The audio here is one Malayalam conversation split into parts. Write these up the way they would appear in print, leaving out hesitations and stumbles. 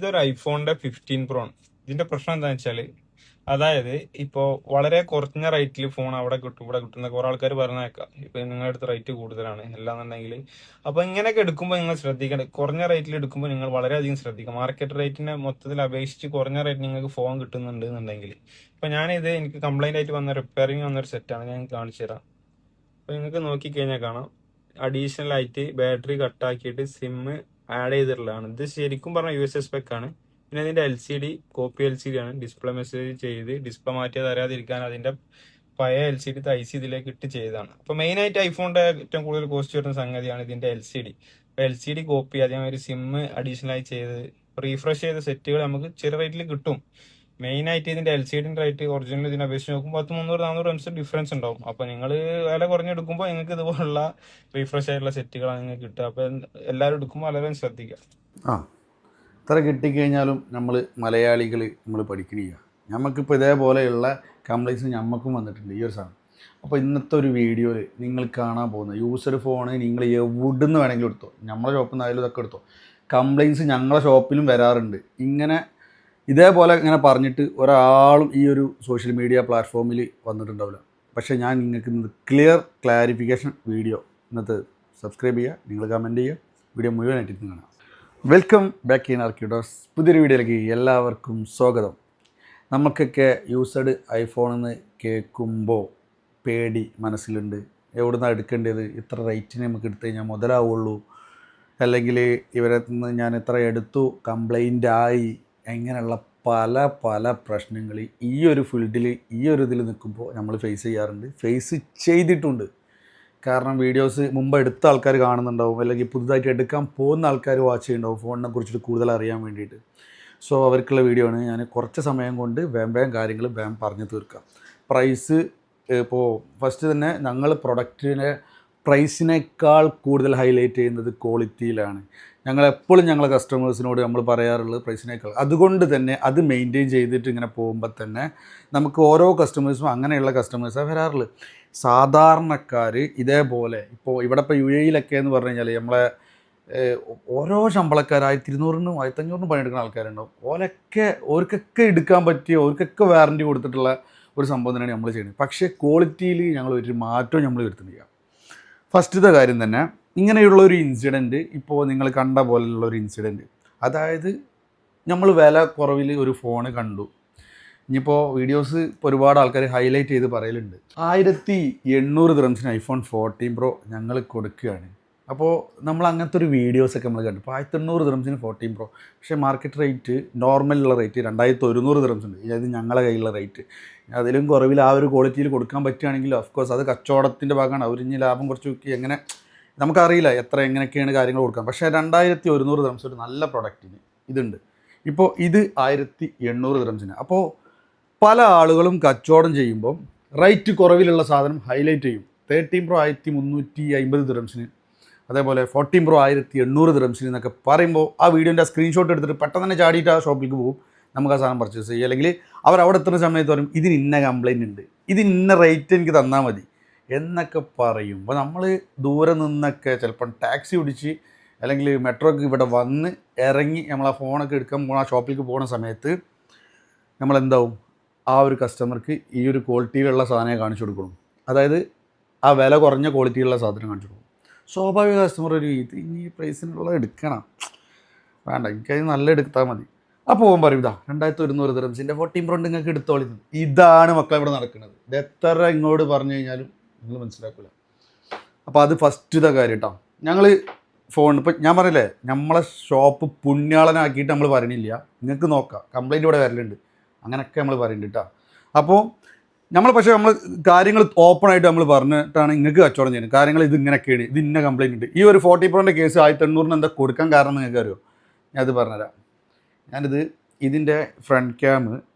ഇതൊരു ഐഫോണിന്റെ 15 Pro ആണ്. ഇതിന്റെ പ്രശ്നം എന്താണെന്ന് വെച്ചാല്, അതായത് ഇപ്പോൾ വളരെ കുറഞ്ഞ റേറ്റിൽ ഫോൺ അവിടെ കിട്ടും ഇവിടെ കിട്ടുന്ന കുറെ ആൾക്കാർ പറഞ്ഞേക്കാം. ഇപ്പൊ നിങ്ങളുടെ അടുത്ത് റേറ്റ് കൂടുതലാണ് അല്ലാന്നുണ്ടെങ്കിൽ, അപ്പൊ ഇങ്ങനെയൊക്കെ എടുക്കുമ്പോൾ നിങ്ങൾ ശ്രദ്ധിക്കണം. കുറഞ്ഞ റേറ്റിൽ എടുക്കുമ്പോൾ നിങ്ങൾ വളരെയധികം ശ്രദ്ധിക്കണം. മാർക്കറ്റ് റേറ്റിനെ മൊത്തത്തിൽ അപേക്ഷിച്ച് കുറഞ്ഞ റേറ്റിൽ നിങ്ങൾക്ക് ഫോൺ കിട്ടുന്നുണ്ട് എന്നുണ്ടെങ്കിൽ, ഇപ്പൊ ഞാനിത് എനിക്ക് കംപ്ലൈന്റ് ആയിട്ട് വന്ന റിപ്പയറിംഗ് വന്നൊരു സെറ്റാണ്. ഞാൻ കാണിച്ചു തരാം. അപ്പൊ നിങ്ങൾക്ക് നോക്കിക്കഴിഞ്ഞാൽ കാണാം, അഡീഷണൽ ആയിട്ട് ബാറ്ററി കട്ടാക്കിയിട്ട് സിം ആഡ് ചെയ്തിട്ടുള്ളതാണ്. ഇത് ശരിക്കും പറഞ്ഞാൽ US സ്പെക് ആണ്. പിന്നെ അതിന്റെ LCD കോപ്പി LCD ആണ്. ഡിസ്പ്ലേ മെസ്സേജ് ചെയ്ത് ഡിസ്പ്ലേ മാറ്റിയത് അറിയാതിരിക്കാൻ അതിന്റെ പഴയ LCD IC ഇതിലേക്ക് ഇട്ട് ചെയ്തതാണ്. അപ്പൊ മെയിൻ ആയിട്ട് ഐഫോണിന്റെ ഏറ്റവും കൂടുതൽ കോസ്റ്റ് വരുന്ന സംഗതിയാണ് ഇതിന്റെ LCD. LCD കോപ്പി, അതേമാതിരി സിം അഡീഷണൽ ആയി ചെയ്ത് റീഫ്രഷ് ചെയ്ത സെറ്റുകൾ നമുക്ക് ചെറിയ റേറ്റിൽ കിട്ടും. മെയിൻ ആയിട്ട് ഇതിന്റെ LCD റേറ്റ് ഒറിജിനൽ ഇതിനെ അപേക്ഷിച്ച് നോക്കുമ്പോൾ 300-400 ഡിഫറൻസ് ഉണ്ടാവും. അപ്പൊ നിങ്ങൾ വില കുറഞ്ഞെടുക്കുമ്പോൾ നിങ്ങൾക്ക് ഇതുപോലുള്ള റീഫ്രഷ് ആയിട്ടുള്ള സെറ്റുകളാണ് നിങ്ങൾക്ക് കിട്ടുക. അപ്പൊ എല്ലാവരും എടുക്കുമ്പോൾ വളരെ ശ്രദ്ധിക്കുക. ഇത്ര കിട്ടിക്കഴിഞ്ഞാലും നമ്മൾ മലയാളികൾ നമ്മൾ പഠിക്കണില്ല. നമുക്കിപ്പോൾ ഇതേപോലെയുള്ള കംപ്ലൈൻറ്റ്സ് നമുക്കും വന്നിട്ടുണ്ട് ഈ ഒരു സാധനം. അപ്പോൾ ഇന്നത്തെ ഒരു വീഡിയോയിൽ നിങ്ങൾ കാണാൻ പോകുന്ന യൂസർ ഫോണ് നിങ്ങൾ എവിടെ നിന്ന് വേണമെങ്കിലും എടുത്തോ, നമ്മളെ ഷോപ്പിൽ നിന്നായാലും ഇതൊക്കെ എടുത്തോ. കംപ്ലൈൻറ്റ്സ് ഞങ്ങളെ ഷോപ്പിലും വരാറുണ്ട്. ഇതേപോലെ ഇങ്ങനെ പറഞ്ഞിട്ട് ഒരാളും ഈ ഒരു സോഷ്യൽ മീഡിയ പ്ലാറ്റ്ഫോമിൽ വന്നിട്ടുണ്ടാവില്ല. പക്ഷേ ഞാൻ നിങ്ങൾക്ക് ക്ലാരിഫിക്കേഷൻ വീഡിയോ ഇന്നത്തെ സബ്സ്ക്രൈബ് ചെയ്യുക, നിങ്ങൾ കമൻറ്റ് ചെയ്യുക, വീഡിയോ മുഴുവനായിട്ട് കാണാം. വെൽക്കം ബാക്ക് ഇൻ ആർക്കിഡോസ്. പുതിയൊരു വീഡിയോയിലേക്ക് എല്ലാവർക്കും സ്വാഗതം. നമുക്കൊക്കെ യൂസ്ഡ് ഐഫോണെന്ന് കേൾക്കുമ്പോൾ പേടി മനസ്സിലുണ്ട്. എവിടെ നിന്നാണ് എടുക്കേണ്ടത്, ഇത്ര റേറ്റിന് നമുക്ക് എടുത്തു കഴിഞ്ഞാൽ മുതലാവുള്ളൂ, അല്ലെങ്കിൽ ഇവരെ നിന്ന് ഞാൻ ഇത്ര എടുത്തു കംപ്ലൈൻ്റ് ആയി, എങ്ങനെയുള്ള പല പല പ്രശ്നങ്ങൾ ഈ ഒരു ഫീൽഡിൽ ഈ ഒരു ഇതിൽ നിൽക്കുമ്പോൾ നമ്മൾ ഫേസ് ചെയ്തിട്ടുണ്ട്. കാരണം വീഡിയോസ് മുമ്പ് എടുത്ത ആൾക്കാർ കാണുന്നുണ്ടാവും, അല്ലെങ്കിൽ പുതുതായിട്ട് എടുക്കാൻ പോകുന്ന ആൾക്കാർ വാച്ച് ചെയ്യുന്നുണ്ടാവും ഫോണിനെ കുറിച്ചിട്ട് കൂടുതൽ അറിയാൻ വേണ്ടിയിട്ട്. സോ അവർക്കുള്ള വീഡിയോ ആണ്. ഞാൻ കുറച്ച് സമയം കൊണ്ട് വേഗം കാര്യങ്ങൾ പറഞ്ഞു തീർക്കാം. പ്രൈസ് ഇപ്പോൾ ഫസ്റ്റ് തന്നെ ഞങ്ങൾ പ്രൊഡക്റ്റിനെ പ്രൈസിനേക്കാൾ കൂടുതൽ ഹൈലൈറ്റ് ചെയ്യുന്നത് ക്വാളിറ്റിയിലാണ്. ഞങ്ങളെപ്പോഴും ഞങ്ങളെ കസ്റ്റമേഴ്സിനോട് നമ്മൾ പറയാറുള്ളത് പ്രൈസിനേക്കാൾ. അതുകൊണ്ട് തന്നെ അത് മെയിൻറ്റെയിൻ ചെയ്തിട്ട് ഇങ്ങനെ പോകുമ്പോൾ തന്നെ നമുക്ക് ഓരോ കസ്റ്റമേഴ്സും അങ്ങനെയുള്ള കസ്റ്റമേഴ്സാണ് വരാറുള്ളത്. സാധാരണക്കാർ ഇതേപോലെ ഇപ്പോൾ ഇവിടെ ഇപ്പോൾ UAE എന്ന് പറഞ്ഞു കഴിഞ്ഞാൽ നമ്മളെ ഓരോ ശമ്പളക്കാർ 1200-നും 1500-നും പണിയെടുക്കുന്ന ആൾക്കാരുണ്ടാവും. ഓർക്കൊക്കെ എടുക്കാൻ പറ്റിയ, ഓർക്കൊക്കെ വാറൻറ്റി കൊടുത്തിട്ടുള്ള ഒരു സംഭവം തന്നെയാണ് നമ്മൾ ചെയ്യുന്നത്. പക്ഷേ ക്വാളിറ്റിയിൽ ഞങ്ങൾ ഒരു മാറ്റവും നമ്മൾ വരുത്തുന്നില്ല. ഫസ്റ്റത്തെ കാര്യം തന്നെ ഇങ്ങനെയുള്ളൊരു ഇൻസിഡൻറ്റ്, ഇപ്പോൾ നിങ്ങൾ കണ്ട പോലെയുള്ളൊരു ഇൻസിഡൻറ്റ്, അതായത് നമ്മൾ വില കുറവിൽ ഒരു ഫോണ് കണ്ടു. ഇനിയിപ്പോൾ വീഡിയോസ് ഇപ്പോൾ ഒരുപാട് ആൾക്കാർ ഹൈലൈറ്റ് ചെയ്ത് പറയലുണ്ട്. 1800 ദിർഹംസിന് iPhone 14 Pro ഞങ്ങൾ കൊടുക്കുകയാണ്. അപ്പോൾ നമ്മൾ അങ്ങനത്തെ ഒരു വീഡിയോസൊക്കെ നമ്മൾ കണ്ടു. ഇപ്പോൾ 1800 ദിർഹംസിന് 14 Pro. പക്ഷേ മാർക്കറ്റ് റേറ്റ്, നോർമലുള്ള റേറ്റ് 2100 ദിർഹംസ് ഉണ്ട്. അതായത് ഞങ്ങളെ കയ്യിലുള്ള റേറ്റ്. അതിലും കുറവിൽ ആ ഒരു ക്വാളിറ്റിയിൽ കൊടുക്കാൻ പറ്റുകയാണെങ്കിൽ ഓഫ്കോഴ്സ് അത് കച്ചവടത്തിൻ്റെ ഭാഗമാണ്. അവരിഞ്ഞ് ലാഭം കുറച്ച് നോക്കി എങ്ങനെ നമുക്കറിയില്ല എങ്ങനെയൊക്കെയാണ് കാര്യങ്ങൾ കൊടുക്കാം. പക്ഷേ 2100 ദിർഹംസ് ഒരു നല്ല പ്രൊഡക്റ്റിന് ഇതുണ്ട്. ഇപ്പോൾ ഇത് 1800 ദിർഹംസിന്. അപ്പോൾ പല ആളുകളും കച്ചവടം ചെയ്യുമ്പോൾ റേറ്റ് കുറവിലുള്ള സാധനം ഹൈലൈറ്റ് ചെയ്യും. 13 Pro 1350 ദിർഹംസിന്, അതേപോലെ 14 Pro 1800 ദിർഹംസിന് എന്നൊക്കെ പറയുമ്പോൾ ആ വീഡിയോൻ്റെ സ്ക്രീൻഷോട്ട് എടുത്തിട്ട് പെട്ടെന്ന് തന്നെ ചാടിയിട്ട് ആ ഷോപ്പിലേക്ക് പോകും. നമുക്ക് ആ സാധനം പർച്ചേസ് ചെയ്യുക. അല്ലെങ്കിൽ അവിടെ എത്തുന്ന സമയത്ത് പറയും ഇതിന് ഇന്ന കംപ്ലൈൻറ്റ് ഉണ്ട്, ഇതിന് ഇന്ന റേറ്റ് എനിക്ക് തന്നാൽ മതി എന്നൊക്കെ പറയുമ്പോൾ നമ്മൾ ദൂരെ നിന്നൊക്കെ ചിലപ്പം ടാക്സി പിടിച്ച് അല്ലെങ്കിൽ മെട്രോക്ക് ഇവിടെ വന്ന് ഇറങ്ങി നമ്മൾ ആ ഫോണൊക്കെ എടുക്കാൻ പോകണം, ആ ഷോപ്പിലേക്ക് പോകുന്ന സമയത്ത് നമ്മളെന്താവും, ആ ഒരു കസ്റ്റമർക്ക് ഈ ഒരു ക്വാളിറ്റിയിലുള്ള സാധനം കാണിച്ചു കൊടുക്കണം. അതായത് ആ വില കുറഞ്ഞ ക്വാളിറ്റിയുള്ള സാധനം കാണിച്ചു കൊടുക്കും. സ്വാഭാവിക കസ്റ്റമർ ഒരു ഇത് ഇനി പ്രൈസിനുള്ള എടുക്കണം, വേണ്ട എനിക്കത് നല്ല എടുത്താൽ മതി. അപ്പോൾ പോകാൻ പറയും ഇതാ 2100 ദിർഹംസിൻ്റെ 14 Pro നിങ്ങൾക്ക് എടുത്തോളി. ഇതാണ് മക്കളെ ഇവിടെ നടക്കുന്നത്. ഇത് എത്ര ഇങ്ങോട്ട് പറഞ്ഞു കഴിഞ്ഞാലും നിങ്ങൾ മനസ്സിലാക്കില്ല. അപ്പോൾ അത് ഫസ്റ്റത്തെ കാര്യം കേട്ടോ. ഞങ്ങൾ ഫോൺ ഇപ്പം ഞാൻ പറയില്ലേ, നമ്മളെ ഷോപ്പ് പുണ്യാളനാക്കിയിട്ട് നമ്മൾ പറയണില്ല. നിങ്ങൾക്ക് നോക്കാം, കംപ്ലൈൻറ്റ് ഇവിടെ വരലുണ്ട്, അങ്ങനെയൊക്കെ നമ്മൾ പറയുന്നുണ്ട് കേട്ടോ. അപ്പോൾ നമ്മൾ കാര്യങ്ങൾ ഓപ്പണായിട്ട് നമ്മൾ പറഞ്ഞിട്ടാണ് നിങ്ങൾക്ക് കച്ചവടം ചെയ്യുന്നത്. കാര്യങ്ങൾ ഇത് ഇങ്ങനെയൊക്കെയാണ്, ഇത് ഇന്ന കംപ്ലൈൻറ്റ് ഉണ്ട്. ഈ ഒരു 14 Proൻ്റെ കേസ് 1800-ന് എന്താ കൊടുക്കാൻ കാരണം നിങ്ങൾക്ക് അറിയോ? ഞാനത് പറഞ്ഞുതരാം. ഇതിൻ്റെ ഫ്രണ്ട് ക്യാം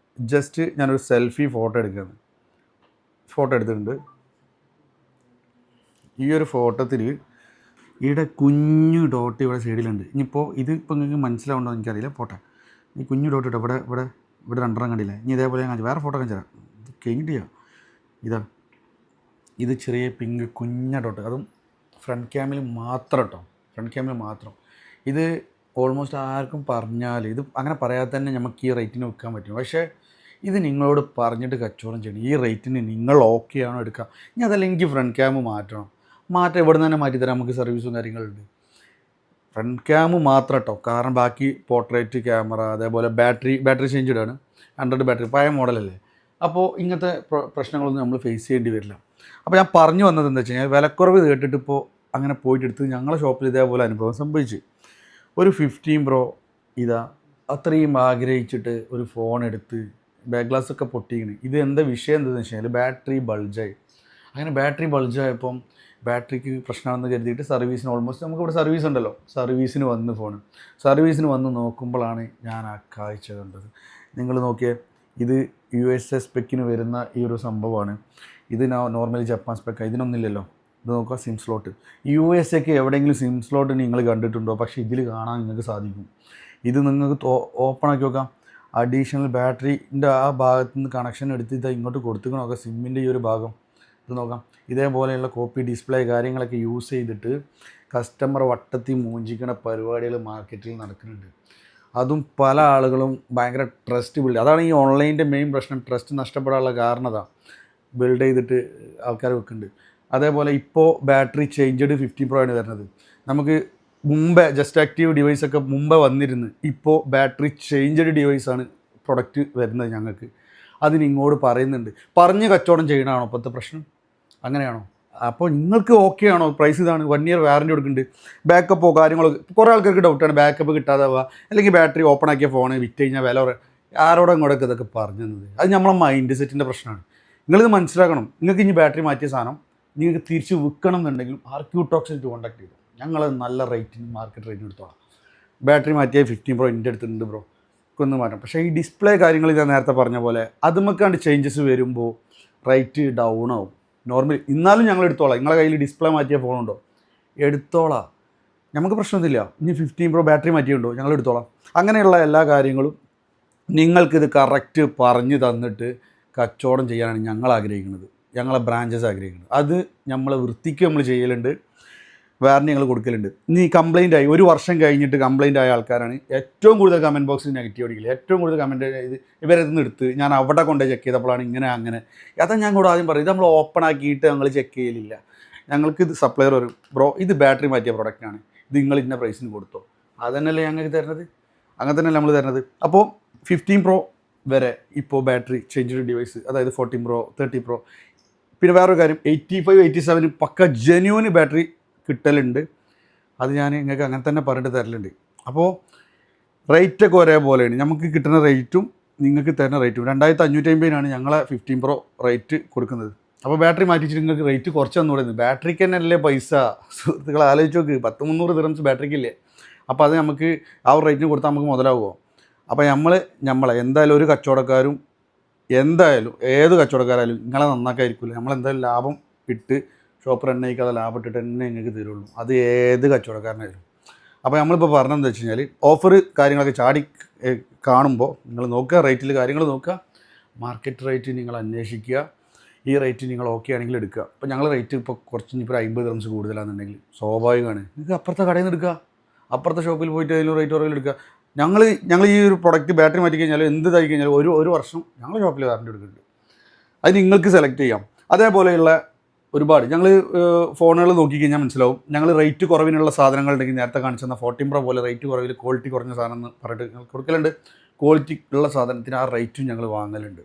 ജസ്റ്റ് ഞാനൊരു സെൽഫി ഫോട്ടോ എടുത്തിട്ടുണ്ട്. ഈ ഒരു ഫോട്ടോത്തിൽ ഇവിടെ കുഞ്ഞു ഡോട്ട് ഇവിടെ സൈഡിലുണ്ട്. ഇനിയിപ്പോൾ ഇതിപ്പോൾ നിങ്ങൾക്ക് മനസ്സിലാവുണ്ടോ എനിക്കറിയില്ല, പോട്ടെ. ഈ കുഞ്ഞു ഡോട്ട് ഇട്ടോ, ഇവിടെ 2 കണ്ടില്ലേ. ഇനി ഇതേപോലെ ഞാൻ വേറെ ഫോട്ടോ കാണിച്ചു തരാം. ഇത് കഴിഞ്ഞിട്ടില്ല, ഇത് ചെറിയ പിങ്ക് കുഞ്ഞ ഡോട്ട്, അതും ഫ്രണ്ട് ക്യാമിൽ മാത്രം കേട്ടോ, ഫ്രണ്ട് ക്യാമിൽ മാത്രം. ഇത് ഓൾമോസ്റ്റ് ആർക്കും പറഞ്ഞാൽ ഇത് അങ്ങനെ പറയാതെ തന്നെ നമുക്ക് ഈ റേറ്റിന് വിൽക്കാൻ പറ്റും. പക്ഷേ ഇത് നിങ്ങളോട് പറഞ്ഞിട്ട് കച്ചവടം ചെയ്യണം. ഈ റേറ്റിന് നിങ്ങൾ ഓക്കെ ആണോ എടുക്കുക. ഇനി അതല്ല എനിക്ക് ഫ്രണ്ട് ക്യാം മാറ്റണം. മാറ്റം ഇവിടെ നിന്ന് തന്നെ മാറ്റിത്തരാം, നമുക്ക് സർവീസും കാര്യങ്ങളുണ്ട്. ഫ്രണ്ട് ക്യാം മാത്രം കേട്ടോ, കാരണം ബാക്കി പോർട്രേറ്റ് ക്യാമറ അതേപോലെ ബാറ്ററി ചേഞ്ച് ഇടാണ്. 100 ബാറ്ററി പഴയ മോഡലല്ലേ. അപ്പോൾ ഇങ്ങനത്തെ പ്രശ്നങ്ങളൊന്നും നമ്മൾ ഫേസ് ചെയ്യേണ്ടി വരില്ല. അപ്പോൾ ഞാൻ പറഞ്ഞു വന്നത് എന്താ വെച്ച് കഴിഞ്ഞാൽ വിലക്കുറവ് കേട്ടിട്ട് ഇപ്പോൾ അങ്ങനെ പോയിട്ട് എടുത്ത് ഞങ്ങളുടെ ഷോപ്പിൽ ഇതേപോലെ അനുഭവം സംഭവിച്ചു. ഒരു 15 Pro ഇതാ അത്രയും ആഗ്രഹിച്ചിട്ട് ഒരു ഫോൺ എടുത്ത് ബാക്ക് ഗ്ലാസ് ഒക്കെ പൊട്ടിക്കണ്. ഇത് എന്താ വിഷയം എന്താണെന്ന് വെച്ച് കഴിഞ്ഞാൽ ബാറ്ററി ബൾജായി. അങ്ങനെ ബാറ്ററി ബൾജായപ്പം ബാറ്ററിക്ക് പ്രശ്നമാണെന്ന് കരുതിയിട്ട് സർവീസിന് ഓൾമോസ്റ്റ് നമുക്കിവിടെ സർവീസ് ഉണ്ടല്ലോ, സർവീസിന് വന്ന് ഫോൺ സർവീസിന് വന്ന് നോക്കുമ്പോഴാണ് ഞാൻ ആ കാഴ്ച കണ്ടത്. നിങ്ങൾ നോക്കിയേ, ഇത് USA സ്പെക്കിന് വരുന്ന ഈ ഒരു സംഭവമാണ്. ഇത് നോർമലി ജപ്പാൻ സ്പെക്ക്, ഇതിനൊന്നുമില്ലല്ലോ. ഇത് നോക്കുക, സിം സ്ലോട്ട്. USAക്ക് എവിടെയെങ്കിലും സിം സ്ലോട്ട് നിങ്ങൾ കണ്ടിട്ടുണ്ടോ? പക്ഷേ ഇതിൽ കാണാൻ നിങ്ങൾക്ക് സാധിക്കും. ഇത് നിങ്ങൾക്ക് ഓപ്പൺ ആക്കി നോക്കാം. അഡീഷണൽ ബാറ്ററിൻ്റെ ആ ഭാഗത്ത് നിന്ന് കണക്ഷൻ എടുത്ത് ഇത് ഇങ്ങോട്ട് കൊടുത്തിട്ട് നോക്കാം. സിമ്മിൻ്റെ ഈ ഒരു ഭാഗം ഇത് നോക്കാം. ഇതേപോലെയുള്ള കോപ്പി ഡിസ്പ്ലേ കാര്യങ്ങളൊക്കെ യൂസ് ചെയ്തിട്ട് കസ്റ്റമർ വട്ടത്തിൽ മൂഞ്ചിക്കണ പരിപാടികൾ മാർക്കറ്റിൽ നടക്കുന്നുണ്ട്. അതും പല ആളുകളും ഭയങ്കര ട്രസ്റ്റ് ബിൽഡ്, അതാണ് ഈ ഓൺലൈനിൻ്റെ മെയിൻ പ്രശ്നം. ട്രസ്റ്റ് നഷ്ടപ്പെടാനുള്ള കാരണം അതാണ്. ബിൽഡ് ചെയ്തിട്ട് ആൾക്കാർ വെക്കുന്നുണ്ട്. അതേപോലെ ഇപ്പോൾ ബാറ്ററി ചേഞ്ച്ഡ് 15 Pro ആണ് വരുന്നത്. നമുക്ക് മുമ്പേ ജസ്റ്റ് ആക്റ്റീവ് ഡിവൈസൊക്കെ മുമ്പേ വന്നിരുന്നു. ഇപ്പോൾ ബാറ്ററി ചേഞ്ച്ഡ് ഡിവൈസാണ് പ്രൊഡക്റ്റ് വരുന്നത് ഞങ്ങൾക്ക്. അതിന് ഇങ്ങോട്ട് പറയുന്നുണ്ട്. പറഞ്ഞ് കച്ചവടം ചെയ്യണമാണോ ഇപ്പോഴത്തെ പ്രശ്നം? അങ്ങനെയാണോ? അപ്പോൾ നിങ്ങൾക്ക് ഓക്കെ ആണോ? പ്രൈസ് ഇതാണ്, 1 year വാറൻറ്റി കൊടുക്കുന്നുണ്ട്. ബാക്കപ്പോ കാര്യങ്ങളോ കുറേ ആൾക്കാർക്ക് ഡൗട്ടാണ്, ബാക്കപ്പ് കിട്ടാതാവുക അല്ലെങ്കിൽ ബാറ്ററി ഓപ്പൺ ആക്കിയ ഫോൺ വിറ്റ് കഴിഞ്ഞാൽ വില ആരോടെ ഇങ്ങോട്ടൊക്കെ ഇതൊക്കെ പറഞ്ഞത്. അത് നമ്മളെ മൈൻഡ് സെറ്റിൻ്റെ പ്രശ്നമാണ്. നിങ്ങളിത് മനസ്സിലാക്കണം. നിങ്ങൾക്ക് ഇനി ബാറ്ററി മാറ്റിയ സാധനം നിങ്ങൾക്ക് തിരിച്ച് വിൽക്കണം എന്നുണ്ടെങ്കിലും RQ-Talks കോൺടാക്ട് ചെയ്തു. ഞങ്ങൾ നല്ല റേറ്റിന് മാർക്കറ്റ് റേറ്റിന് എടുത്തോളാം. ബാറ്ററി മാറ്റിയ 15 Pro എൻ്റെ അടുത്തുണ്ട് ബ്രോ, ഒന്ന് മാറ്റാം. പക്ഷേ ഈ ഡിസ്പ്ലേ കാര്യങ്ങൾ ഞാൻ നേരത്തെ പറഞ്ഞ പോലെ അതുമൊക്കെയാണ് ചേഞ്ചസ് വരുമ്പോൾ റേറ്റ് ഡൗൺ ആവും. നോർമലി എന്നാലും ഞങ്ങൾ എടുത്തോളാം. നിങ്ങളുടെ കയ്യിൽ ഡിസ്പ്ലേ മാറ്റിയ ഫോണുണ്ടോ? എടുത്തോളാം, നമുക്ക് പ്രശ്നമൊന്നുമില്ല. ഇനി 15 Pro ബാറ്ററി മാറ്റിയുണ്ടോ? ഞങ്ങൾ എടുത്തോളാം. അങ്ങനെയുള്ള എല്ലാ കാര്യങ്ങളും നിങ്ങൾക്കിത് കറക്റ്റ് പറഞ്ഞു തന്നിട്ട് കച്ചവടം ചെയ്യാനാണ് ഞങ്ങൾ ആഗ്രഹിക്കുന്നത്, ഞങ്ങളെ ബ്രാഞ്ചസ് ആഗ്രഹിക്കുന്നത്. അത് നമ്മളെ വൃത്തിക്ക് നമ്മൾ ചെയ്യലുണ്ട്, വാറൻറ്റി ഞങ്ങൾ കൊടുക്കലുണ്ട്. ഇനി കംപ്ലയിൻ്റ് ആയി 1 വർഷം കഴിഞ്ഞിട്ട് കംപ്ലയിൻ്റ് ആയ ആൾക്കാരാണ് ഏറ്റവും കൂടുതൽ കമൻറ്റ് ബോക്സിൽ നെഗറ്റീവ് അടിക്കില്ല. ഏറ്റവും കൂടുതൽ കമൻറ്റ് ഇത് ഇവരതിന്ന് എടുത്ത് ഞാൻ അവിടെ കൊണ്ടുപോയി ചെക്ക് ചെയ്തപ്പോഴാണ് ഇങ്ങനെ അങ്ങനെ. അതാ ഞാൻ കൂടെ ആദ്യം പറയും, ഇത് നമ്മൾ ഓപ്പൺ ആക്കിയിട്ട് ഞങ്ങൾ ചെക്ക് ചെയ്യലില്ല. ഞങ്ങൾക്ക് ഇത് സപ്ലയർ വരും, ബ്രോ ഇത് ബാറ്ററി മാറ്റിയ പ്രൊഡക്റ്റാണ്, ഇത് നിങ്ങൾ ഇന്ന പ്രൈസിന് കൊടുത്തോ. അതന്നെയല്ലേ ഞങ്ങൾക്ക് തരുന്നത്, അങ്ങനെ തന്നെയല്ലേ നമ്മൾ തരുന്നത്. അപ്പോൾ 15 Pro വരെ ഇപ്പോൾ ബാറ്ററി ചേഞ്ച് ഡിവൈസ്, അതായത് 14 Pro 30 Pro. പിന്നെ വേറൊരു കാര്യം, 85 87 പക്ക ജെന്യൂന് ബാറ്ററി കിട്ടലുണ്ട്. അത് ഞാൻ നിങ്ങൾക്ക് അങ്ങനെ തന്നെ പറഞ്ഞിട്ട് തരലുണ്ട്. അപ്പോൾ റേറ്റൊക്കെ ഒരേപോലെയാണ്, നമുക്ക് കിട്ടുന്ന റേറ്റും നിങ്ങൾക്ക് തരുന്ന റേറ്റും. 2550 ഞങ്ങളെ 15 Pro റേറ്റ് കൊടുക്കുന്നത്. അപ്പോൾ ബാറ്ററി മാറ്റിച്ചിട്ട് നിങ്ങൾക്ക് റേറ്റ് കുറച്ച് തന്നു കൊടുക്കുന്നത്. ബാറ്ററിക്ക് തന്നെ അല്ലേ പൈസ, സുഹൃത്തുക്കളെ ആലോചിച്ച് നോക്ക്. 100-300 dirhams ബാറ്ററിക്കില്ലേ. അപ്പോൾ അത് നമുക്ക് ആ ഒരു റേറ്റിന് കൊടുത്താൽ നമുക്ക് മുതലാവുമോ? അപ്പോൾ നമ്മളെ എന്തായാലും ഒരു കച്ചവടക്കാരും എന്തായാലും ഏത് കച്ചവടക്കാരായാലും നിങ്ങളെ നന്നാക്കായിരിക്കില്ല. നമ്മളെന്തായാലും ലാഭം ഇട്ട് ഷോപ്പ് റൺ ആയിക്കാതെ ലാഭം ഇട്ടിട്ട് തന്നെ നിങ്ങൾക്ക് തരുള്ളൂ, അത് ഏത് കച്ചവടക്കാരനായാലും. അപ്പോൾ നമ്മളിപ്പോൾ പറഞ്ഞതെന്ന് വെച്ച് കഴിഞ്ഞാൽ ഓഫർ കാര്യങ്ങളൊക്കെ ചാടി കാണുമ്പോൾ നിങ്ങൾ നോക്കുക, റേറ്റിൽ കാര്യങ്ങൾ നോക്കുക, മാർക്കറ്റ് റേറ്റ് നിങ്ങൾ അന്വേഷിക്കുക. ഈ റേറ്റ് നിങ്ങൾ ഓക്കെ ആണെങ്കിൽ എടുക്കുക. അപ്പോൾ ഞങ്ങൾ റേറ്റ് ഇപ്പോൾ കുറച്ച് ഇപ്പോൾ 50 dirhams കൂടുതലാണെന്നുണ്ടെങ്കിൽ സ്വാഭാവികമാണ് നിങ്ങൾക്ക് അപ്പുറത്തെ കടയിൽ നിന്ന് എടുക്കുക, അപ്പുറത്തെ ഷോപ്പിൽ പോയിട്ട് അതിലും റേറ്റ് കുറവിൽ എടുക്കുക. ഞങ്ങൾ ഈ ഒരു പ്രൊഡക്റ്റ് ബാറ്ററി മാറ്റി കഴിഞ്ഞാൽ എന്ത് ഇതായി കഴിഞ്ഞാൽ ഒരു വർഷം ഞങ്ങൾ ഷോപ്പിൽ വാറൻറ്റി എടുക്കുന്നുണ്ട്. അത് നിങ്ങൾക്ക് സെലക്ട് ചെയ്യാം. അതേപോലെയുള്ള ഒരുപാട് ഞങ്ങൾ ഫോണുകൾ നോക്കിക്കഴിഞ്ഞാൽ മനസ്സിലാവും. ഞങ്ങൾ റേറ്റ് കുറവിനുള്ള സാധനങ്ങളുണ്ടെങ്കിൽ നേരത്തെ കാണിച്ചെന്ന 14 Pro പോലെ റേറ്റ് കുറവിൽ ക്വാളിറ്റി കുറഞ്ഞ സാധനം എന്ന് പറഞ്ഞിട്ട് ഞങ്ങൾ കൊടുക്കലുണ്ട്. ക്വാളിറ്റി ഉള്ള സാധനത്തിന് ആ റേറ്റും ഞങ്ങൾ വാങ്ങലുണ്ട്.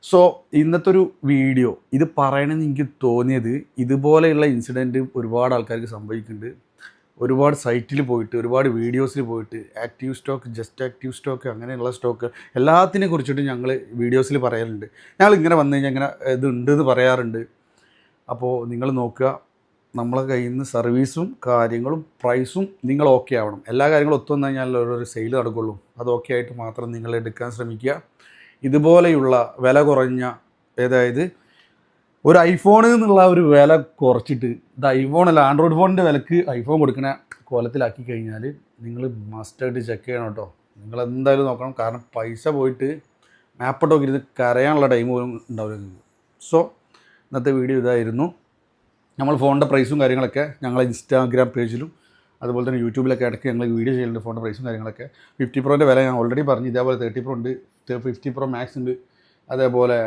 സോ ഇന്നത്തെ ഒരു വീഡിയോ ഇത് പറയണമെന്ന് എനിക്ക് തോന്നിയത്, ഇതുപോലെയുള്ള ഇൻസിഡൻറ്റ് ഒരുപാട് ആൾക്കാർക്ക് സംഭവിക്കുന്നുണ്ട്. ഒരുപാട് സൈറ്റിൽ പോയിട്ട് ഒരുപാട് വീഡിയോസിൽ പോയിട്ട് active stock, just active stock, അങ്ങനെയുള്ള സ്റ്റോക്ക് എല്ലാത്തിനെ കുറിച്ചിട്ട് ഞങ്ങൾ വീഡിയോസിൽ പറയാറുണ്ട്. ഞങ്ങൾ ഇങ്ങനെ വന്നു കഴിഞ്ഞാൽ ഇങ്ങനെ ഇതുണ്ടെന്ന് പറയാറുണ്ട്. അപ്പോൾ നിങ്ങൾ നോക്കുക, നമ്മളെ കയ്യിൽ നിന്ന് സർവീസും കാര്യങ്ങളും പ്രൈസും നിങ്ങൾ ഓക്കെ ആവണം. എല്ലാ കാര്യങ്ങളും ഒത്തു വന്നു കഴിഞ്ഞാൽ ഒരു സെയിൽ നടക്കുള്ളൂ. അത് ഓക്കെ ആയിട്ട് മാത്രം നിങ്ങൾ എടുക്കാൻ ശ്രമിക്കുക. ഇതുപോലെയുള്ള വില കുറഞ്ഞ, അതായത് ഒരു ഐഫോണിൽ നിന്നുള്ള ഒരു വില കുറച്ചിട്ട് ഇത് ഐഫോണല്ല ആൻഡ്രോയിഡ് ഫോണിൻ്റെ വിലക്ക് ഐഫോൺ കൊടുക്കുന്ന കോലത്തിലാക്കി കഴിഞ്ഞാൽ നിങ്ങൾ മസ്റ്റായിട്ട് ചെക്ക് ചെയ്യണം കേട്ടോ. നിങ്ങൾ എന്തായാലും നോക്കണം. കാരണം പൈസ പോയിട്ട് മാപ്പിട്ടൊക്കെ ഇരുന്ന് കരയാനുള്ള ടൈം പോലും ഉണ്ടാവില്ല. സോ ഇന്നത്തെ വീഡിയോ ഇതായിരുന്നു. നമ്മൾ ഫോണിൻ്റെ പ്രൈസും കാര്യങ്ങളൊക്കെ ഞങ്ങളെ ഇൻസ്റ്റാഗ്രാം പേജിലും അതുപോലെ തന്നെ യൂട്യൂബിലൊക്കെ ഇടയ്ക്ക് ഞങ്ങൾ വീഡിയോ ചെയ്യുന്നുണ്ട് ഫോണിൻ്റെ പ്രൈസും കാര്യങ്ങളൊക്കെ. 50 പ്രോൻ്റെ വില ഞാൻ ഓൾറെഡി പറഞ്ഞു. ഇതേപോലെ 30 പ്രോ ഉണ്ട്, 50 പ്രോ മാക്സ് ഉണ്ട്, അതേപോലെ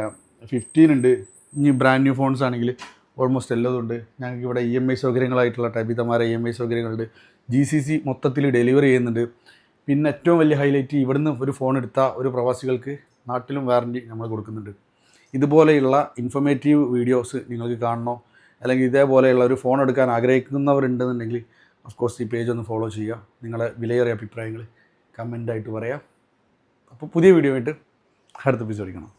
15 ഉണ്ട്. ഇനി ബ്രാൻഡ് ന്യൂ ഫോൺസ് ആണെങ്കിൽ ഓൾമോസ്റ്റ് എല്ലാതുണ്ട്. ഞങ്ങൾക്ക് ഇവിടെ EMI സൗകര്യങ്ങളായിട്ടുള്ള ടബിതമാര EMI സൗകര്യങ്ങളുണ്ട്. GCC മൊത്തത്തിൽ ഡെലിവറി ചെയ്യുന്നുണ്ട്. പിന്നെ ഏറ്റവും വലിയ ഹൈലൈറ്റ്, ഇവിടുന്ന് ഒരു ഫോൺ എടുത്ത ഒരു പ്രവാസികൾക്ക് നാട്ടിലും വാറൻറ്റി നമ്മൾ കൊടുക്കുന്നുണ്ട്. ഇതുപോലെയുള്ള ഇൻഫോർമേറ്റീവ് വീഡിയോസ് നിങ്ങൾക്ക് കാണണോ, അല്ലെങ്കിൽ ഇതേപോലെയുള്ള ഒരു ഫോൺ എടുക്കാൻ ആഗ്രഹിക്കുന്നവരുണ്ടെന്നുണ്ടെങ്കിൽ ഓഫ് കോഴ്സ് ഈ പേജ് ഒന്ന് ഫോളോ ചെയ്യുക. നിങ്ങളുടെ വിലയേറിയ അഭിപ്രായങ്ങൾ കമൻ്റായിട്ട് പറയാം. അപ്പോൾ പുതിയ വീഡിയോ ആയിട്ട് അടുത്ത എപ്പിസോഡ് കാണാം.